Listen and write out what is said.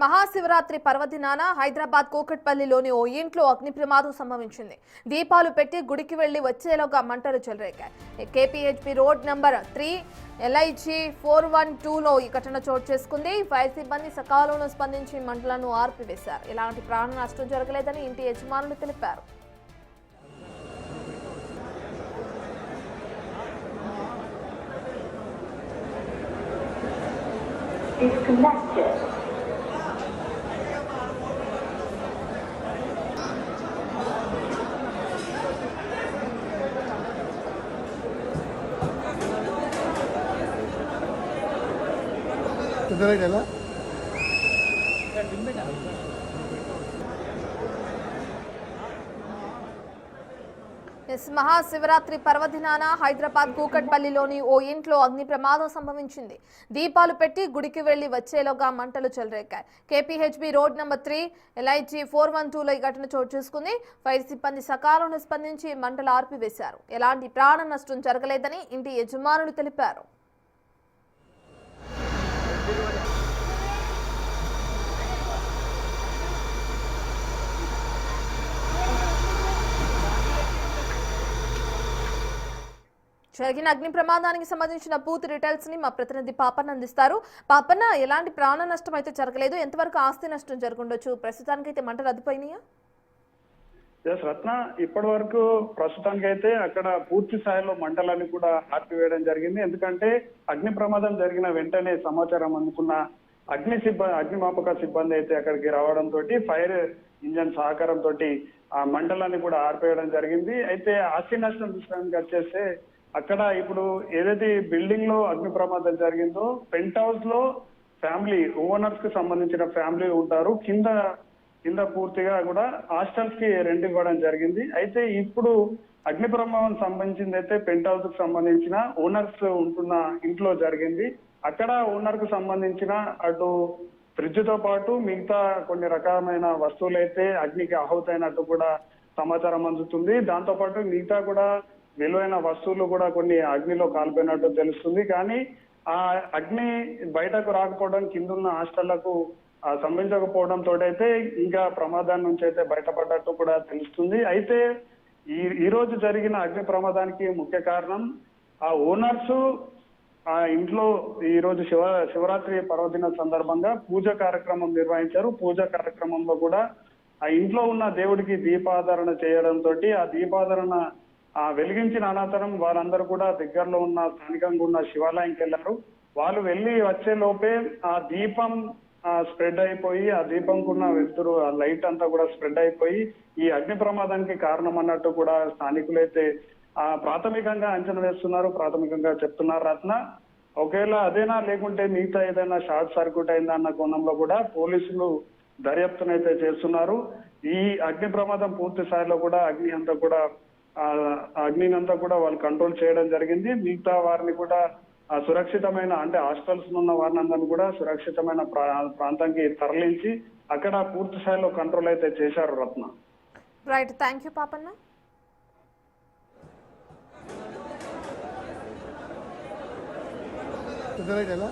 మహాశివరాత్రి పర్వదినాన హైదరాబాద్ కూకట్పల్లిలోని ఓ ఇంట్లో అగ్ని ప్రమాదం సంభవించింది. దీపాలు పెట్టి గుడికి వెళ్లి వచ్చేలోగా మంటలు చెలరేగాయి. కేపీహెచ్పీ రోడ్ నంబర్ 3 LIG 412లో ఈ ఘటన చోటు చేసుకుంది. ఫైర్ సిబ్బంది సకాలంలో స్పందించి మంటలను ఆర్పివేశారు. ఎలాంటి ప్రాణ నష్టం జరగలేదని ఇంటి యజమానులు తెలిపారు. మహాశివరాత్రి పర్వదినాన హైదరాబాద్ కూకట్పల్లిలోని ఓ ఇంట్లో అగ్ని ప్రమాదం సంభవించింది. దీపాలు పెట్టి గుడికి వెళ్లి వచ్చేలోగా మంటలు చెలరేగాయి. కేపీహెచ్బీ రోడ్ నంబర్ 3 LIG 412లో ఈ ఘటన చోటు చేసుకుంది. ఫైర్ సిబ్బంది సకాలంలో స్పందించి మంటలు ఆర్పివేశారు. ఎలాంటి ప్రాణ నష్టం జరగలేదని ఇంటి యజమానులు తెలిపారు. జరిగిన అగ్ని ప్రమాదానికి సంబంధించిన పూర్తి డీటెయిల్స్ ని మా ప్రతినిధి పాపన్న అందిస్తారు. పాపన్న, ఎలాంటి ప్రాణ నష్టం అయితే జరగలేదు, ఎంతవరకు ఆస్తి నష్టం జరుగుండొచ్చు? ప్రస్తుతానికైతే మంటలు అదిపోయినాయా? రత్న, ఇప్పటి వరకు ప్రస్తుతానికైతే అక్కడ పూర్తి స్థాయిలో మంటలని కూడా ఆర్పివేయడం జరిగింది. ఎందుకంటే అగ్ని ప్రమాదం జరిగిన వెంటనే సమాచారం అందుకున్న అగ్నిమాపక సిబ్బంది అయితే అక్కడికి రావడంతో ఫైర్ ఇంజన్ సహకారంతో ఆ మంటలని కూడా ఆర్పేయడం జరిగింది. అయితే ఆస్తి నష్టం విషయానికి వచ్చేస్తే అక్కడ ఇప్పుడు ఏదైతే బిల్డింగ్ లో అగ్ని ప్రమాదం జరిగిందో పెంట్ హౌస్ లో ఫ్యామిలీ ఓనర్స్ కి సంబంధించిన ఫ్యామిలీ ఉంటారు. కింద పూర్తిగా కూడా హాస్టల్స్ కి రెంట్ ఇవ్వడం జరిగింది. అయితే ఇప్పుడు అగ్ని ప్రమాదం సంబంధించింది అయితే పెంట్ హౌస్ కి సంబంధించిన ఓనర్స్ ఉంటున్న ఇంట్లో జరిగింది. అక్కడ ఓనర్ కు సంబంధించిన అటు ఫ్రిడ్జ్ తో పాటు మిగతా కొన్ని రకమైన వస్తువులు అయితే అగ్నికి ఆహుతైనట్టు కూడా సమాచారం అందుతుంది. దాంతో పాటు మిగతా కూడా విలువైన వస్తువులు కూడా కొన్ని అగ్నిలో కాలిపోయినట్టు తెలుస్తుంది. కానీ ఆ అగ్ని బయటకు రాకపోవడం, కిందున్న హాస్టళ్లకు సంభవించకపోవడంతో అయితే ఇంకా ప్రమాదం నుంచి అయితే బయటపడ్డట్టు కూడా తెలుస్తుంది. అయితే ఈ రోజు జరిగిన అగ్ని ప్రమాదానికి ముఖ్య కారణం ఆ ఓనర్స్ ఆ ఇంట్లో ఈ రోజు శివరాత్రి పర్వదిన సందర్భంగా పూజ కార్యక్రమం నిర్వహించారు. పూజ కార్యక్రమంలో కూడా ఆ ఇంట్లో ఉన్న దేవుడికి దీపాధారణ చేయడంతో ఆ దీపాధారణ వెలిగించిన అనంతరం వారందరూ కూడా దగ్గరలో ఉన్న స్థానికంగా ఉన్న శివాలయంకి వెళ్లారు. వాళ్ళు వెళ్ళి వచ్చే లోపే ఆ దీపం స్ప్రెడ్ అయిపోయి ఆ దీపంకున్న వెలుతురు ఆ లైట్ అంతా కూడా స్ప్రెడ్ అయిపోయి ఈ అగ్ని ప్రమాదానికి కారణం అన్నట్టు కూడా స్థానికులైతే ప్రాథమికంగా అంచనా వేస్తున్నారు, ప్రాథమికంగా చెప్తున్నారు. రత్న, ఒకవేళ అదేనా లేకుంటే మిగతా ఏదైనా షార్ట్ సర్క్యూట్ అయిందా అన్న కోణంలో కూడా పోలీసులు దర్యాప్తునైతే చేస్తున్నారు. ఈ అగ్ని ప్రమాదం పూర్తి స్థాయిలో కూడా అగ్నినంతా కూడా వాళ్ళు కంట్రోల్ చేయడం జరిగింది. మిగతా వారిని కూడా సురక్షితమైన అంటే హాస్టల్స్ ఉన్న వారిని అందరినీ కూడా సురక్షితమైన ప్రాంతానికి తరలించి అక్కడ పూర్తి స్థాయిలో కంట్రోల్ అయితే చేశారు. రత్న, రైట్, థ్యాంక్ యూ పాపన్న. ఎలా